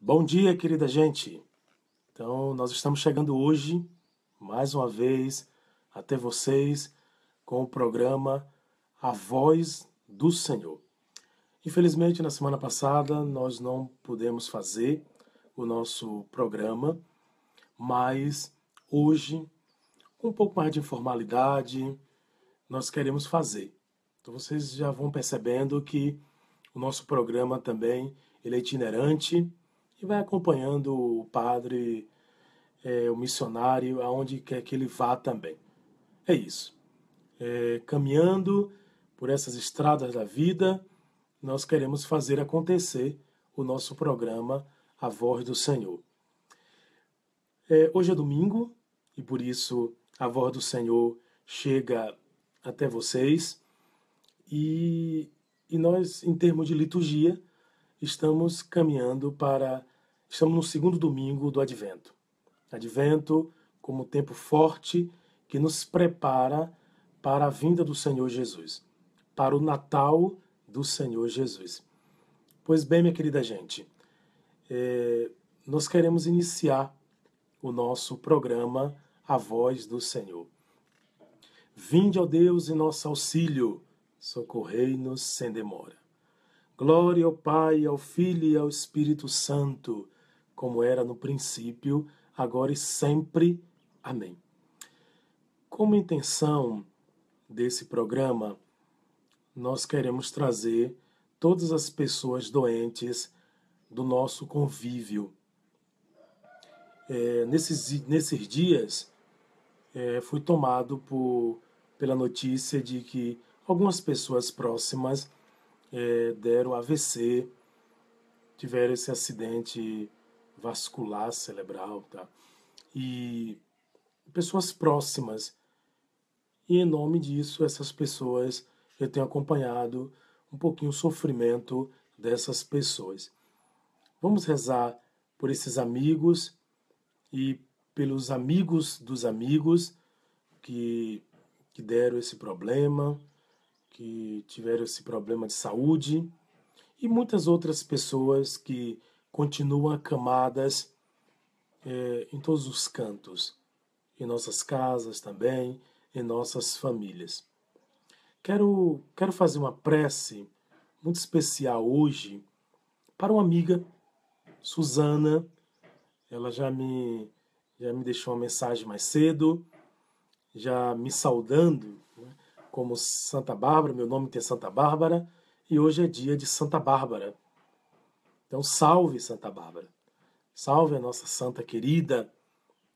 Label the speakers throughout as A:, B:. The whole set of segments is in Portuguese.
A: Bom dia, querida gente. Então, nós estamos chegando hoje, mais uma vez, até vocês com o programa A Voz do Senhor. Infelizmente, na semana passada, nós não pudemos fazer o nosso programa, mas hoje, com um pouco mais de informalidade, nós queremos fazer. Então, vocês já vão percebendo que o nosso programa também ele é itinerante e vai acompanhando o padre, o missionário, aonde quer que ele vá também. É isso. Caminhando por essas estradas da vida, nós queremos fazer acontecer o nosso programa A Voz do Senhor. Hoje é domingo e por isso a Voz do Senhor chega até vocês e nós, em termos de liturgia, estamos caminhando para. Estamos no segundo domingo do Advento. Advento como tempo forte que nos prepara para a vinda do Senhor Jesus, para o Natal do Senhor Jesus. Pois bem, minha querida gente, nós queremos iniciar o nosso programa A Voz do Senhor. Vinde, ó Deus, em nosso auxílio, socorrei-nos sem demora. Glória ao Pai, ao Filho e ao Espírito Santo, como era no princípio, agora e sempre. Amém. Como intenção desse programa, nós queremos trazer todas as pessoas doentes do nosso convívio. Nesses dias, fui tomado pela notícia de que algumas pessoas próximas deram AVC, tiveram esse acidente vascular cerebral, tá? E pessoas próximas. E em nome disso, essas pessoas, eu tenho acompanhado um pouquinho o sofrimento dessas pessoas. Vamos rezar por esses amigos e pelos amigos dos amigos que deram esse problema, que tiveram esse problema de saúde e muitas outras pessoas que continuam acamadas em todos os cantos, em nossas casas também, em nossas famílias. Quero fazer uma prece muito especial hoje para uma amiga, Suzana. Ela já me deixou uma mensagem mais cedo, já me saudando, né, como Santa Bárbara, meu nome tem Santa Bárbara, e hoje é dia de Santa Bárbara. Então, salve Santa Bárbara. Salve a nossa santa querida,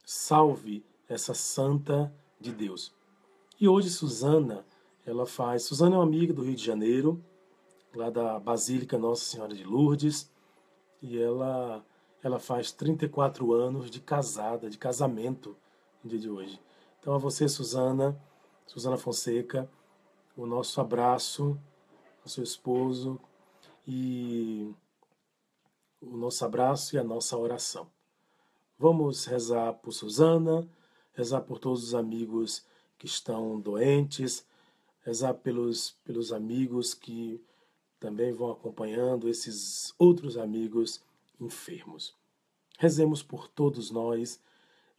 A: salve essa santa de Deus. E hoje Suzana, Suzana é uma amiga do Rio de Janeiro, lá da Basílica Nossa Senhora de Lourdes, e ela faz 34 anos de casada, de casamento no dia de hoje. Então a você, Suzana Fonseca, o nosso abraço ao seu esposo e o nosso abraço e a nossa oração. Vamos rezar por Suzana, rezar por todos os amigos que estão doentes, rezar pelos amigos que também vão acompanhando esses outros amigos enfermos. Rezemos por todos nós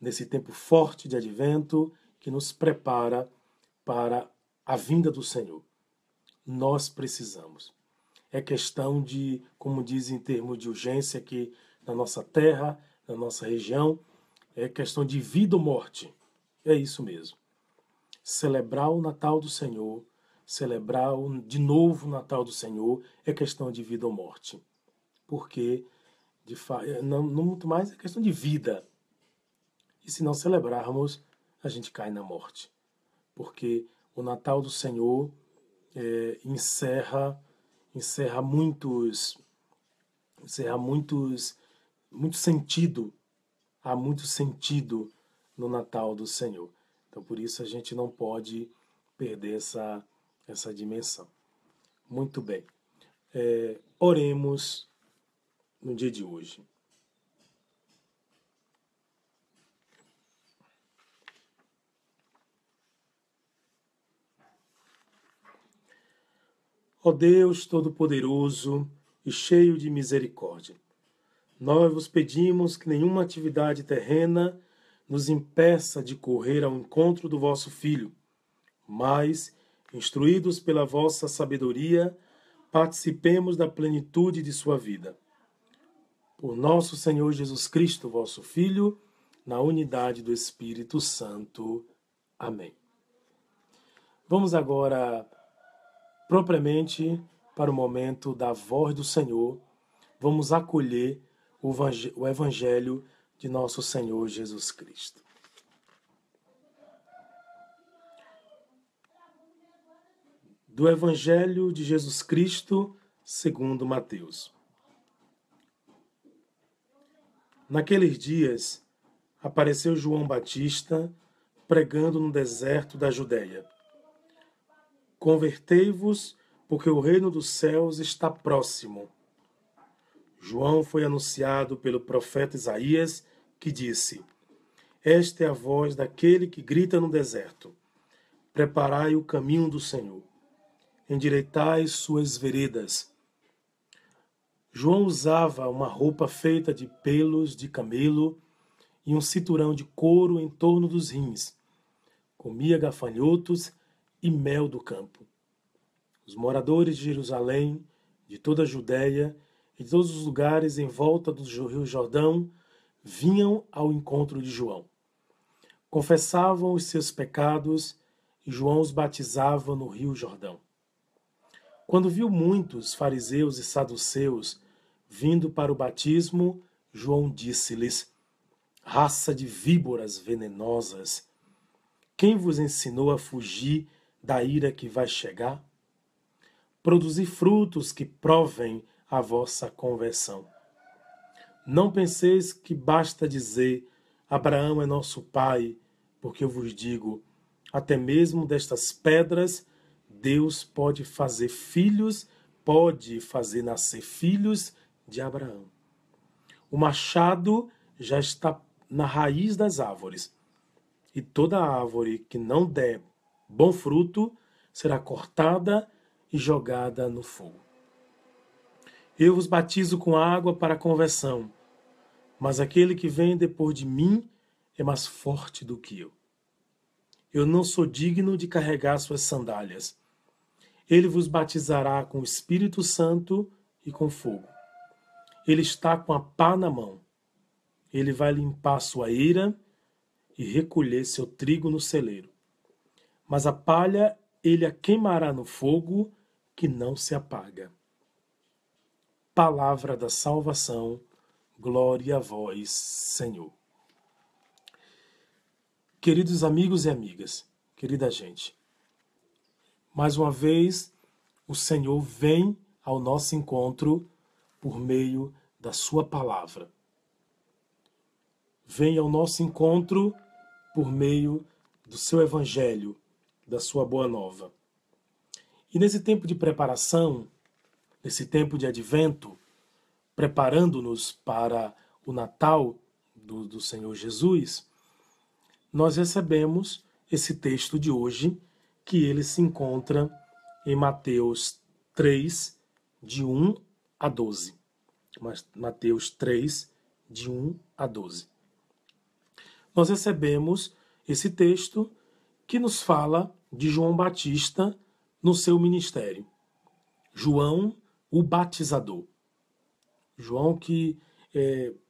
A: nesse tempo forte de advento que nos prepara para a vinda do Senhor. Nós precisamos. É questão de, como diz em termos de urgência aqui na nossa terra, na nossa região, é questão de vida ou morte. É isso mesmo. Celebrar o Natal do Senhor, celebrar de novo o Natal do Senhor, é questão de vida ou morte. Porque, não muito mais, é questão de vida. E se não celebrarmos, a gente cai na morte. Porque o Natal do Senhor encerra muito sentido. Há muito sentido no Natal do Senhor. Então, por isso, a gente não pode perder essa dimensão. Muito bem. Oremos no dia de hoje. Ó Deus Todo-Poderoso e cheio de misericórdia, Nós vos pedimos que nenhuma atividade terrena nos impeça de correr ao encontro do vosso Filho, mas, instruídos pela vossa sabedoria, participemos da plenitude de sua vida. Por nosso Senhor Jesus Cristo, vosso Filho, na unidade do Espírito Santo. Amém. Vamos agora, propriamente, para o momento da voz do Senhor. Vamos acolher o Evangelho de nosso Senhor Jesus Cristo. Do Evangelho de Jesus Cristo, segundo Mateus. Naqueles dias, apareceu João Batista pregando no deserto da Judéia. Convertei-vos, porque o reino dos céus está próximo. João foi anunciado pelo profeta Isaías, que disse: Esta é a voz daquele que grita no deserto: Preparai o caminho do Senhor, endireitai suas veredas. João usava uma roupa feita de pelos de camelo e um cinturão de couro em torno dos rins. Comia gafanhotos e mel do campo. Os moradores de Jerusalém, de toda a Judéia e de todos os lugares em volta do Rio Jordão vinham ao encontro de João. Confessavam os seus pecados e João os batizava no Rio Jordão. Quando viu muitos fariseus e saduceus vindo para o batismo, João disse-lhes: Raça de víboras venenosas, quem vos ensinou a fugir da ira que vai chegar? Produzi frutos que provem a vossa conversão. Não penseis que basta dizer: Abraão é nosso pai, porque eu vos digo, até mesmo destas pedras Deus pode fazer nascer filhos de Abraão. O machado já está na raiz das árvores, e toda árvore que não der bom fruto será cortada e jogada no fogo. Eu vos batizo com água para a conversão, mas aquele que vem depois de mim é mais forte do que eu. Eu não sou digno de carregar suas sandálias. Ele vos batizará com o Espírito Santo e com fogo. Ele está com a pá na mão. Ele vai limpar sua eira e recolher seu trigo no celeiro. Mas a palha ele a queimará no fogo que não se apaga. Palavra da salvação, glória a vós, Senhor. Queridos amigos e amigas, querida gente, mais uma vez o Senhor vem ao nosso encontro por meio da sua palavra. Vem ao nosso encontro por meio do seu evangelho, da sua boa nova. E nesse tempo de preparação, nesse tempo de advento, preparando-nos para o Natal do Senhor Jesus, nós recebemos esse texto de hoje, que ele se encontra em Mateus 3, de 1 a 12. Mateus 3, de 1 a 12. Nós recebemos esse texto que nos fala de João Batista no seu ministério. João, o batizador. João que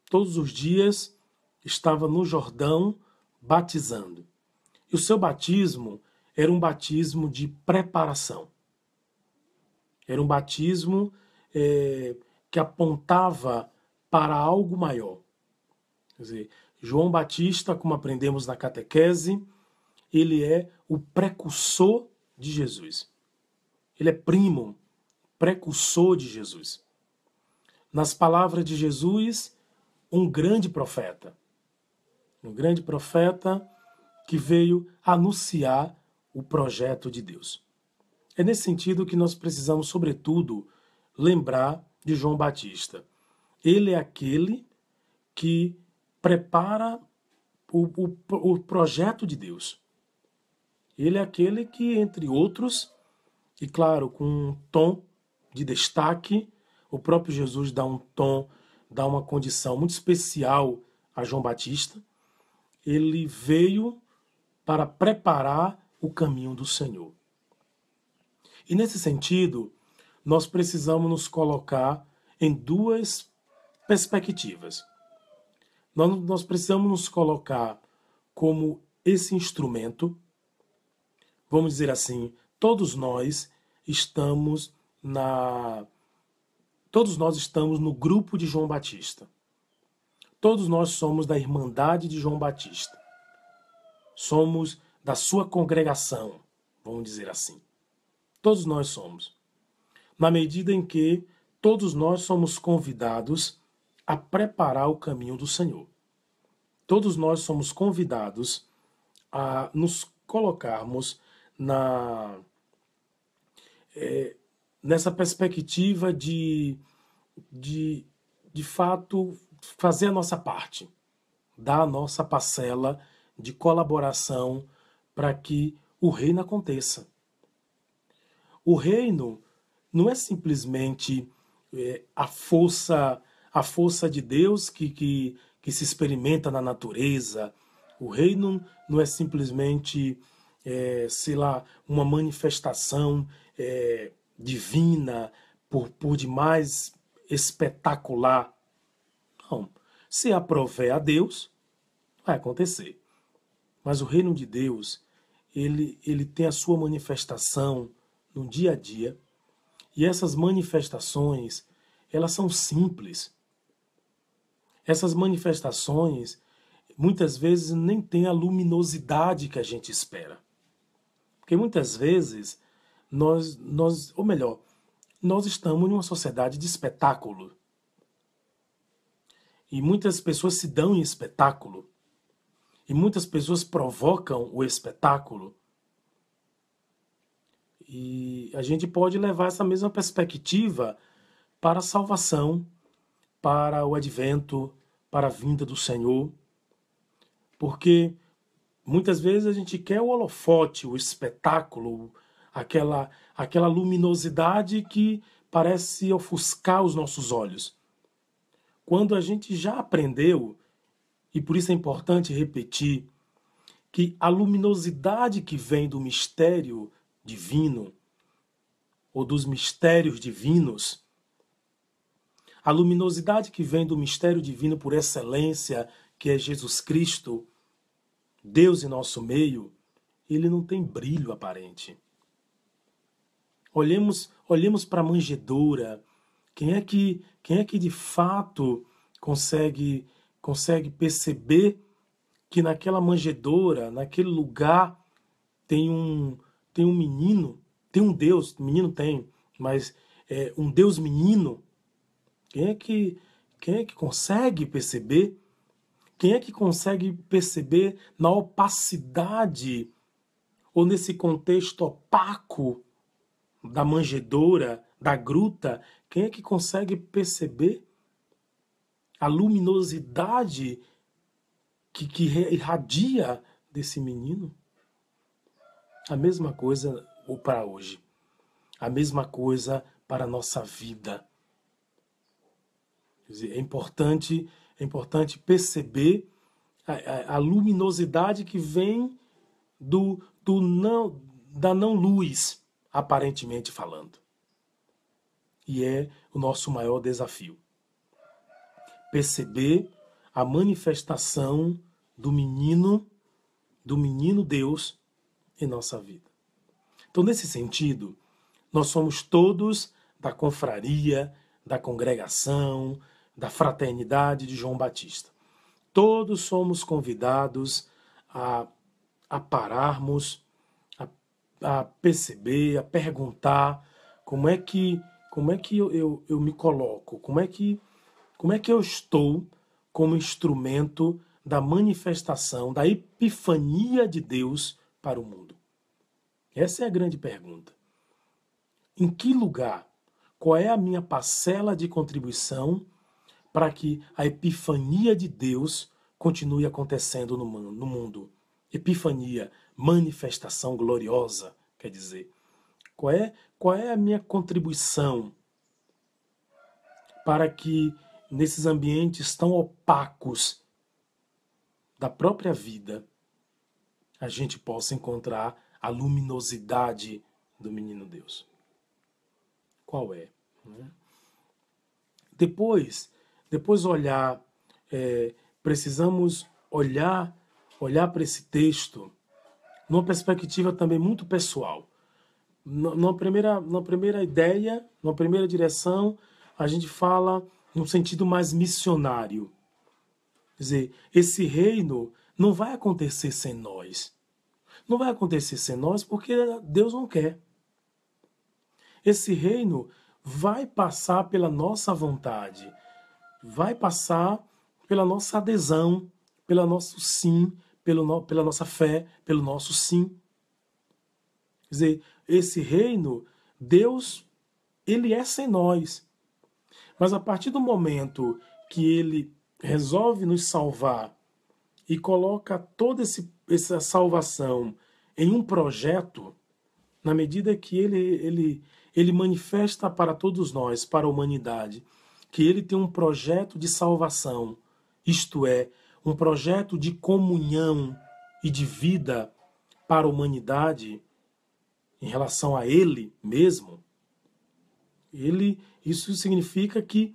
A: todos os dias estava no Jordão batizando. E o seu batismo era um batismo de preparação. Era um batismo que apontava para algo maior. Quer dizer, João Batista, como aprendemos na catequese, ele é o precursor de Jesus. Ele é primo, precursor de Jesus. Nas palavras de Jesus, um grande profeta. Um grande profeta que veio anunciar o projeto de Deus. É nesse sentido que nós precisamos, sobretudo, lembrar de João Batista. Ele é aquele que prepara o projeto de Deus. Ele é aquele que, entre outros, e claro, com um tom de destaque, o próprio Jesus dá um tom dá uma condição muito especial a João Batista. Ele veio para preparar o caminho do Senhor. E nesse sentido, nós precisamos nos colocar em duas perspectivas. Nós precisamos nos colocar como esse instrumento, vamos dizer assim, todos nós estamos no grupo de João Batista. Todos nós somos da Irmandade de João Batista. Somos da sua congregação, vamos dizer assim. Todos nós somos. Na medida em que todos nós somos convidados a preparar o caminho do Senhor. Todos nós somos convidados a nos colocarmos nessa perspectiva de fato, fazer a nossa parte, dar a nossa parcela de colaboração para que o reino aconteça. O reino não é simplesmente a força de Deus que se experimenta na natureza. O reino não é simplesmente, uma manifestação divina por demais espetacular. Não. Se aprover a Deus, vai acontecer. Mas o reino de Deus, ele tem a sua manifestação no dia a dia. E essas manifestações, elas são simples. Essas manifestações, muitas vezes, nem têm a luminosidade que a gente espera. Porque muitas vezes, nós estamos em uma sociedade de espetáculo. E muitas pessoas se dão em espetáculo. E muitas pessoas provocam o espetáculo. E a gente pode levar essa mesma perspectiva para a salvação, para o advento, para a vinda do Senhor. Porque muitas vezes a gente quer o holofote, o espetáculo, aquela luminosidade que parece ofuscar os nossos olhos. Quando a gente já aprendeu, e por isso é importante repetir, que a luminosidade que vem do mistério divino, ou dos mistérios divinos, a luminosidade que vem do mistério divino por excelência, que é Jesus Cristo, Deus em nosso meio, ele não tem brilho aparente. Olhemos para a manjedoura. Quem é que de fato consegue perceber que naquela manjedoura, naquele lugar, tem um menino, tem um Deus, menino tem, mas um Deus menino? Quem é que consegue perceber? Quem é que consegue perceber na opacidade ou nesse contexto opaco da manjedoura, da gruta? Quem é que consegue perceber a luminosidade que irradia desse menino? A mesma coisa para hoje. A mesma coisa para a nossa vida. Quer dizer, é importante perceber a luminosidade que vem da não luz, aparentemente falando. E é o nosso maior desafio. Perceber a manifestação do menino Deus em nossa vida. Então, nesse sentido, nós somos todos da confraria, da congregação, da fraternidade de João Batista. Todos somos convidados a pararmos, a perceber, a perguntar como é que eu me coloco, como é que eu estou como instrumento da manifestação, da epifania de Deus para o mundo. Essa é a grande pergunta. Em que lugar? Qual é a minha parcela de contribuição para que a epifania de Deus continue acontecendo no mundo? Epifania, manifestação gloriosa, quer dizer. Qual é a minha contribuição para que nesses ambientes tão opacos da própria vida, a gente possa encontrar a luminosidade do menino Deus. Qual é? Depois olhar, precisamos olhar para esse texto numa perspectiva também muito pessoal. Na primeira ideia, na primeira direção, a gente fala num sentido mais missionário. Quer dizer, esse reino não vai acontecer sem nós. Não vai acontecer sem nós porque Deus não quer. Esse reino vai passar pela nossa vontade, vai passar pela nossa adesão, pelo nosso sim, pela nossa fé, pelo nosso sim. Quer dizer, esse reino, Deus, ele é sem nós. Mas a partir do momento que ele resolve nos salvar e coloca toda essa salvação em um projeto, na medida que ele manifesta para todos nós, para a humanidade, que ele tem um projeto de salvação, isto é, um projeto de comunhão e de vida para a humanidade em relação a ele mesmo, isso significa que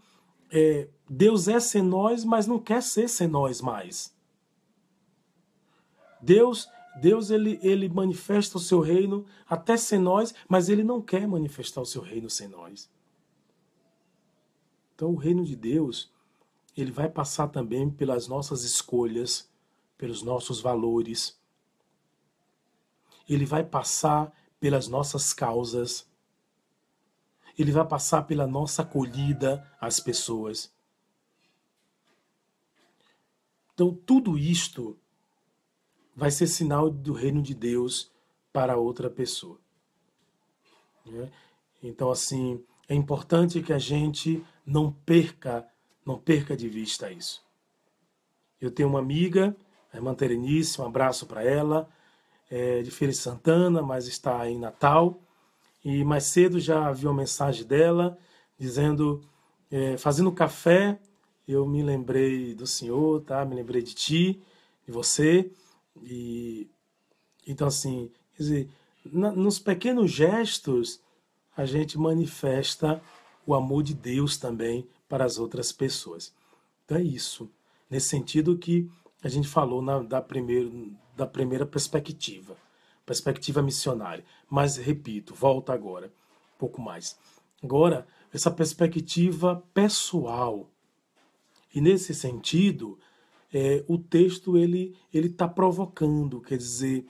A: Deus é sem nós, mas não quer ser sem nós mais. Deus ele manifesta o seu reino até sem nós, mas ele não quer manifestar o seu reino sem nós. Então o reino de Deus, ele vai passar também pelas nossas escolhas, pelos nossos valores. Ele vai passar pelas nossas causas. Ele vai passar pela nossa acolhida às pessoas. Então tudo isto vai ser sinal do reino de Deus para outra pessoa. Então, assim, é importante que a gente não perca de vista isso. Eu tenho uma amiga, a irmã Terenice, um abraço para ela, de Feira de Santana, mas está em Natal. E mais cedo já vi uma mensagem dela dizendo, fazendo café, eu me lembrei do Senhor, tá? Me lembrei de ti, de você. E então, assim, quer dizer, nos pequenos gestos a gente manifesta o amor de Deus também para as outras pessoas. Então é isso, nesse sentido que a gente falou da primeira perspectiva missionária. Mas, repito, volta agora, um pouco mais. Agora, essa perspectiva pessoal. E nesse sentido, o texto ele está provocando, quer dizer,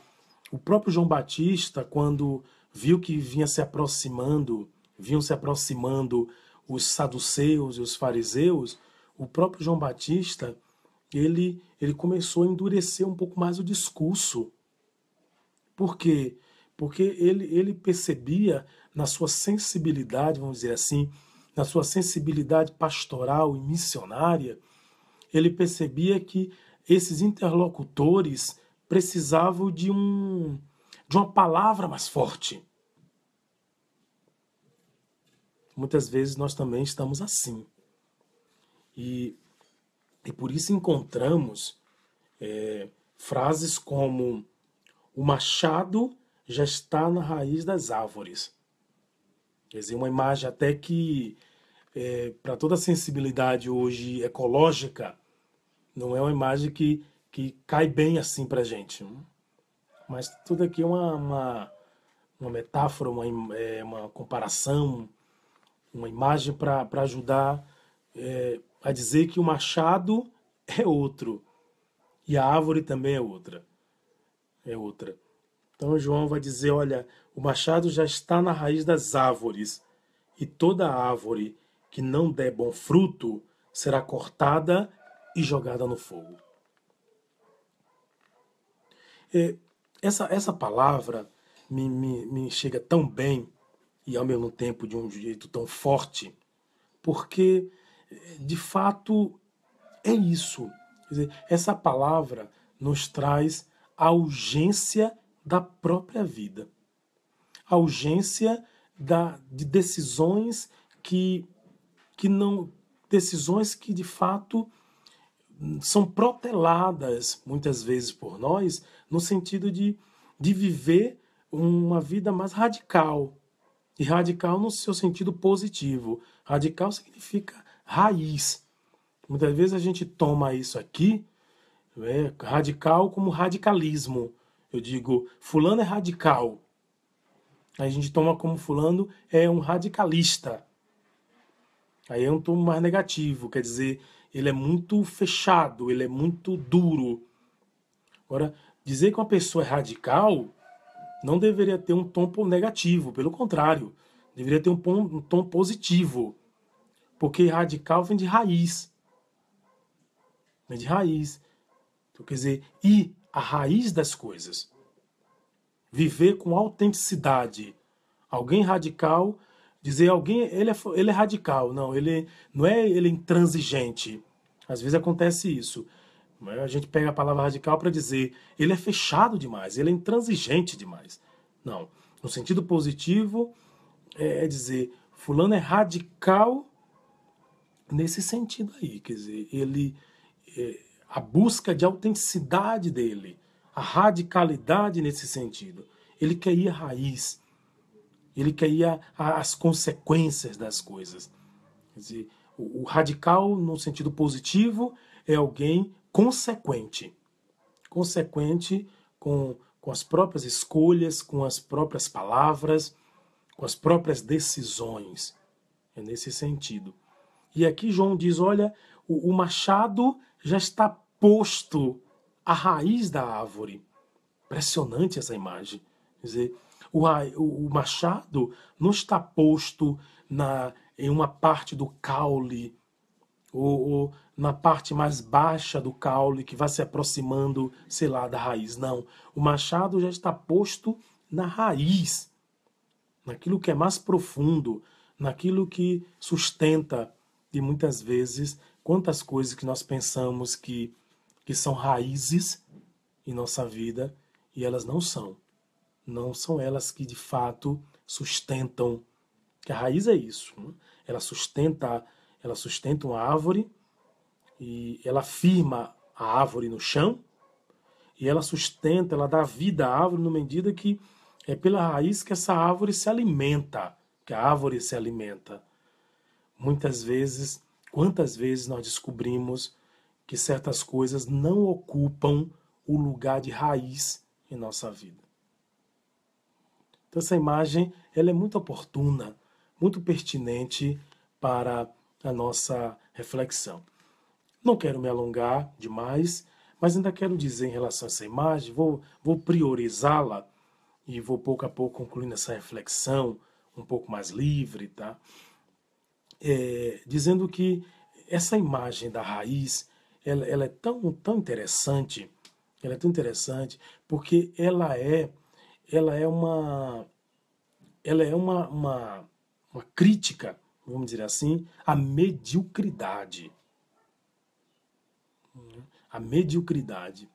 A: o próprio João Batista, quando viu que vinham se aproximando os saduceus e os fariseus, o próprio João Batista, ele começou a endurecer um pouco mais o discurso. Por quê? Porque ele percebia na sua sensibilidade, vamos dizer assim, na sua sensibilidade pastoral e missionária, ele percebia que esses interlocutores precisavam de uma palavra mais forte. Muitas vezes nós também estamos assim. E por isso encontramos frases como: o machado já está na raiz das árvores. Quer dizer, uma imagem até que, para toda a sensibilidade hoje ecológica, não é uma imagem que cai bem assim para a gente. Mas tudo aqui é uma metáfora, uma comparação, uma imagem para ajudar a dizer que o machado é outro e a árvore também é outra. Então João vai dizer, olha, o machado já está na raiz das árvores, e toda árvore que não der bom fruto será cortada e jogada no fogo. Essa palavra me chega tão bem e ao mesmo tempo de um jeito tão forte, porque de fato é isso. Quer dizer, essa palavra nos traz a urgência da própria vida, a urgência de decisões que não decisões que de fato são proteladas muitas vezes por nós no sentido de viver uma vida mais radical. E radical no seu sentido positivo. Radical significa raiz. Muitas vezes a gente toma isso aqui, radical como radicalismo. Eu digo, fulano é radical. A gente toma como fulano é um radicalista. Aí é um tom mais negativo, quer dizer, ele é muito fechado, ele é muito duro. Agora, dizer que uma pessoa é radical não deveria ter um tom negativo, pelo contrário, deveria ter um tom positivo, porque radical vem de raiz. Vem de raiz. Então, quer dizer, ir à raiz das coisas. Viver com autenticidade. Alguém radical, dizer alguém, ele é radical. Não, ele não é ele é intransigente. Às vezes acontece isso. A gente pega a palavra radical para dizer ele é fechado demais, ele é intransigente demais. Não. No sentido positivo, é dizer fulano é radical nesse sentido aí. Quer dizer, a busca de autenticidade dele, a radicalidade nesse sentido. Ele quer ir à raiz, ele quer ir às consequências das coisas. Quer dizer, o radical, no sentido positivo, é alguém consequente. Consequente com as próprias escolhas, com as próprias palavras, com as próprias decisões. É nesse sentido. E aqui João diz, olha, o machado já está posto à raiz da árvore. Impressionante essa imagem. Quer dizer, o machado não está posto em uma parte do caule, ou na parte mais baixa do caule, que vai se aproximando, sei lá, da raiz. Não. O machado já está posto na raiz, naquilo que é mais profundo, naquilo que sustenta. E muitas vezes, quantas coisas que nós pensamos que são raízes em nossa vida, e elas não são. Não são elas que de fato sustentam. Que a raiz é isso. Né? Ela sustenta uma árvore e ela firma a árvore no chão e ela sustenta, ela dá vida à árvore na medida que é pela raiz que essa árvore se alimenta, que a árvore se alimenta. Muitas vezes, quantas vezes nós descobrimos que certas coisas não ocupam o lugar de raiz em nossa vida. Então essa imagem ela é muito oportuna, muito pertinente para a nossa reflexão. Não quero me alongar demais, mas ainda quero dizer em relação a essa imagem, vou priorizá-la e vou pouco a pouco concluindo essa reflexão um pouco mais livre, tá? Dizendo que essa imagem da raiz ela é tão interessante, porque ela é uma crítica, vamos dizer assim, à mediocridade. A mediocridade.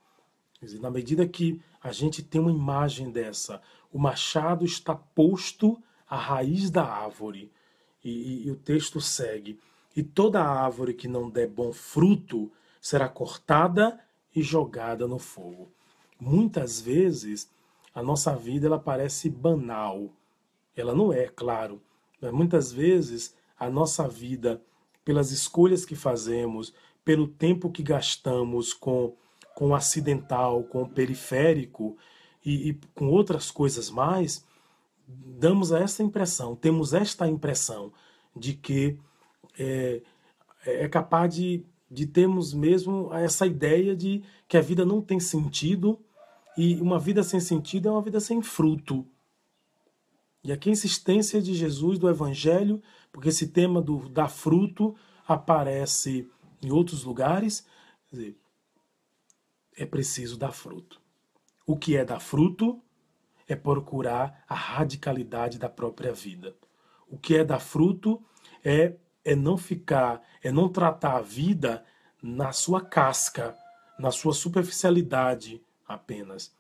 A: Quer dizer, na medida que a gente tem uma imagem dessa, o machado está posto à raiz da árvore. E o texto segue. E toda árvore que não der bom fruto será cortada e jogada no fogo. Muitas vezes a nossa vida ela parece banal. Ela não é, claro. Mas muitas vezes a nossa vida, pelas escolhas que fazemos, pelo tempo que gastamos com o acidental, com o periférico e com outras coisas mais, temos esta impressão de que é capaz de termos mesmo essa ideia de que a vida não tem sentido e uma vida sem sentido é uma vida sem fruto. E aqui a insistência de Jesus, do Evangelho, porque esse tema do dar fruto aparece em outros lugares, quer dizer, é preciso dar fruto. O que é dar fruto é procurar a radicalidade da própria vida. O que é dar fruto é não tratar a vida na sua casca, na sua superficialidade apenas,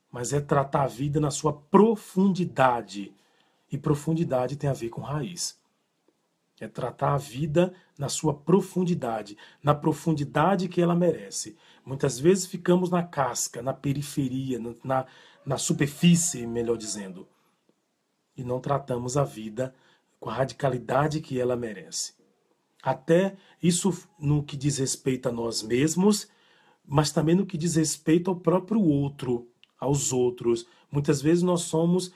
A: mas é tratar a vida na sua profundidade. E profundidade tem a ver com raiz. É tratar a vida na sua profundidade, na profundidade que ela merece. Muitas vezes ficamos na casca, na periferia, na superfície, melhor dizendo, e não tratamos a vida com a radicalidade que ela merece. Até isso no que diz respeito a nós mesmos, mas também no que diz respeito ao próprio outro, aos outros. Muitas vezes nós somos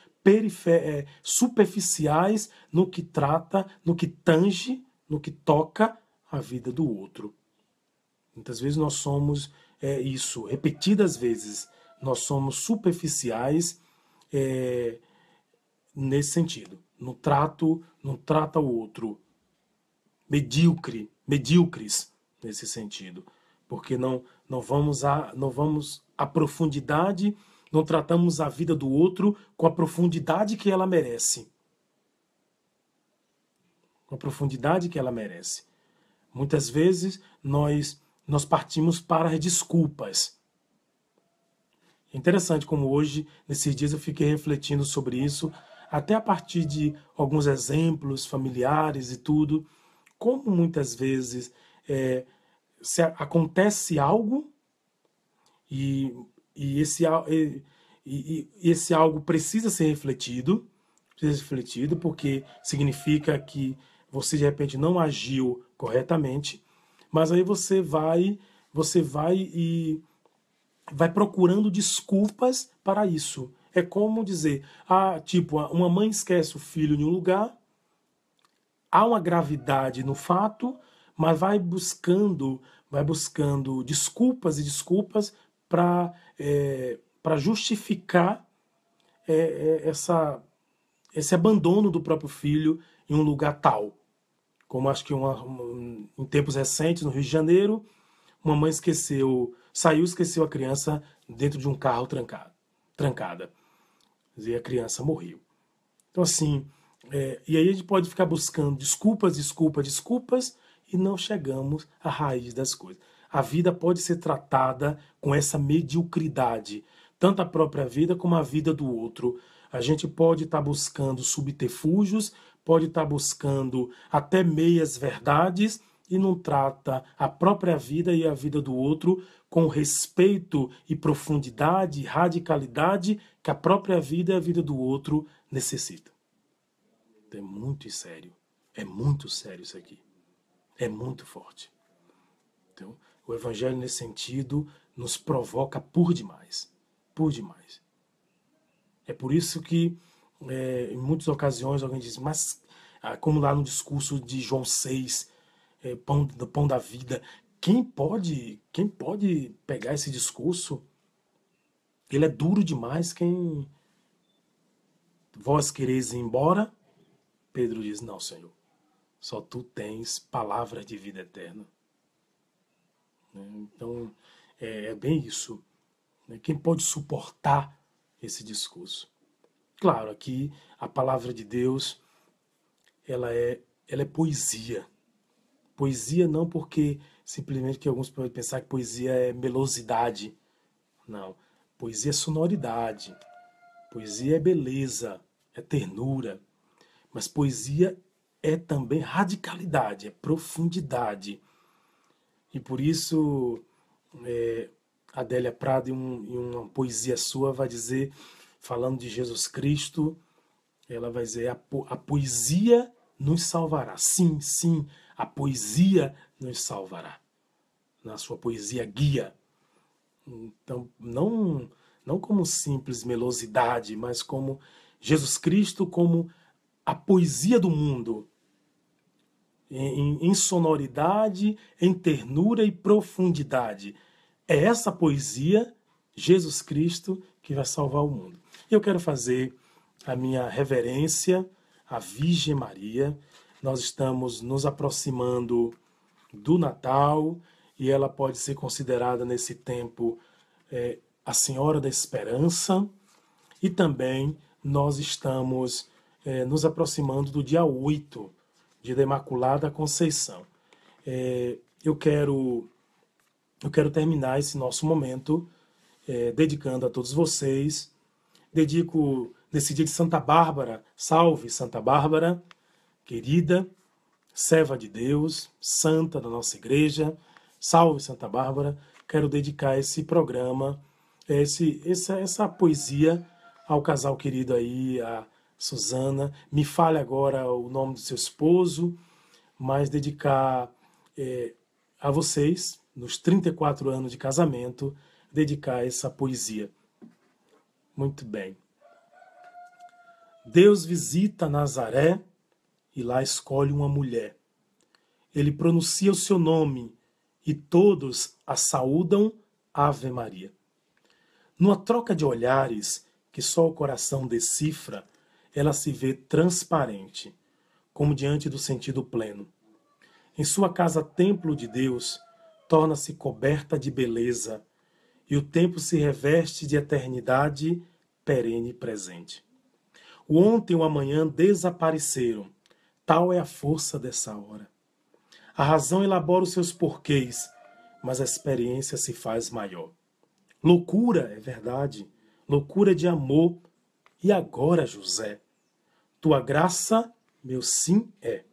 A: superficiais no que trata, no que tange, no que toca a vida do outro. Muitas vezes nós somos isso, repetidas vezes, nós somos superficiais nesse sentido. Não trata o outro. Medíocres nesse sentido. Porque não vamos à profundidade, não tratamos a vida do outro com a profundidade que ela merece. Com a profundidade que ela merece. Muitas vezes nós partimos para as desculpas. É interessante como hoje, nesses dias, eu fiquei refletindo sobre isso, até a partir de alguns exemplos familiares e tudo, como muitas vezes se acontece algo e esse algo precisa ser refletido, porque significa que você de repente não agiu corretamente, mas aí você vai e vai procurando desculpas para isso. É como dizer, tipo, uma mãe esquece o filho em um lugar, há uma gravidade no fato, mas vai buscando desculpas e desculpas para justificar esse abandono do próprio filho em um lugar tal. Como acho que em tempos recentes, no Rio de Janeiro, uma mãe esqueceu a criança dentro de um carro trancada. E a criança morreu. Então, assim, e aí a gente pode ficar buscando desculpas e não chegamos à raiz das coisas. A vida pode ser tratada com essa mediocridade, tanto a própria vida como a vida do outro. A gente pode estar buscando subterfúgios, pode estar buscando até meias verdades e não trata a própria vida e a vida do outro com respeito e profundidade, radicalidade que a própria vida e a vida do outro necessitam. É muito sério. É muito sério isso aqui. É muito forte. Então, o Evangelho, nesse sentido, nos provoca por demais. Por demais. É por isso que, em muitas ocasiões, alguém diz, mas, como lá no discurso de João 6, pão da vida, quem pode pegar esse discurso? Ele é duro demais. Vós quereis ir embora? Pedro diz, não, Senhor, só tu tens palavras de vida eterna. Então, é bem isso. Quem pode suportar esse discurso? Claro, aqui a palavra de Deus, ela é poesia. Poesia não porque simplesmente que alguns podem pensar que poesia é melosidade. Não. Poesia é sonoridade. Poesia é beleza, é ternura. Mas poesia é também radicalidade, é profundidade. E por isso, Adélia Prado, em uma poesia sua, vai dizer, falando de Jesus Cristo, ela vai dizer, a poesia nos salvará. Sim, sim, a poesia nos salvará. Na sua poesia guia. Então, não como simples melosidade, mas como Jesus Cristo, como a poesia do mundo, em sonoridade, em ternura e profundidade. É essa poesia, Jesus Cristo, que vai salvar o mundo. Eu quero fazer a minha reverência à Virgem Maria. Nós estamos nos aproximando do Natal e ela pode ser considerada nesse tempo a Senhora da Esperança. E também nós estamos nos aproximando do dia 8, dia da Imaculada Conceição. Eu quero terminar esse nosso momento dedicando a todos vocês. Dedico nesse dia de Santa Bárbara, salve Santa Bárbara, querida, serva de Deus, santa da nossa igreja, salve Santa Bárbara, quero dedicar esse programa, essa poesia ao casal querido aí, a Suzana. Me fale agora o nome do seu esposo, mas dedicar a vocês, nos 34 anos de casamento, dedicar essa poesia. Muito bem. Deus visita Nazaré e lá escolhe uma mulher. Ele pronuncia o seu nome e todos a saúdam, Ave Maria. Numa troca de olhares que só o coração decifra, ela se vê transparente, como diante do sentido pleno. Em sua casa templo de Deus, torna-se coberta de beleza, e o tempo se reveste de eternidade perene e presente. O ontem e o amanhã desapareceram, tal é a força dessa hora. A razão elabora os seus porquês, mas a experiência se faz maior. Loucura, é verdade, loucura de amor. E agora, José? Tua graça, meu sim é.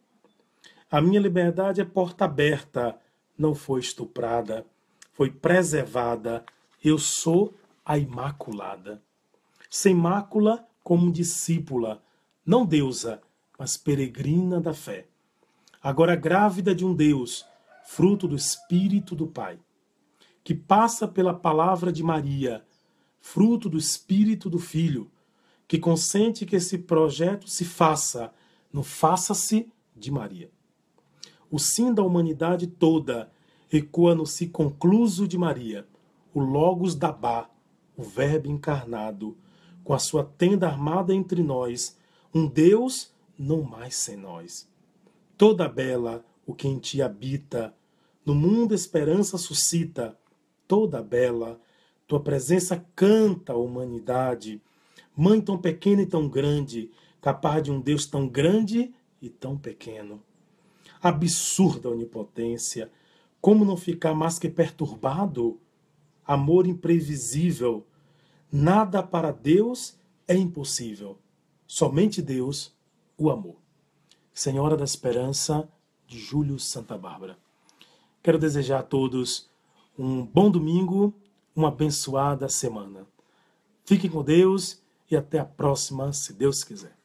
A: A minha liberdade é porta aberta, não foi estuprada, foi preservada. Eu sou a Imaculada. Sem mácula, como discípula, não deusa, mas peregrina da fé. Agora grávida de um Deus, fruto do Espírito do Pai, que passa pela palavra de Maria, fruto do Espírito do Filho, que consente que esse projeto se faça, no faça-se de Maria. O sim da humanidade toda ecoa no si concluso de Maria, o Logos da Bá, o Verbo encarnado, com a sua tenda armada entre nós, um Deus não mais sem nós. Toda bela o que em ti habita, no mundo esperança suscita, toda bela, tua presença canta a humanidade, mãe tão pequena e tão grande, capaz de um Deus tão grande e tão pequeno. Absurda onipotência, como não ficar mais que perturbado? Amor imprevisível, nada para Deus é impossível, somente Deus, o amor. Senhora da Esperança, de Júlio Santa Bárbara. Quero desejar a todos um bom domingo, uma abençoada semana. Fiquem com Deus e até a próxima, se Deus quiser.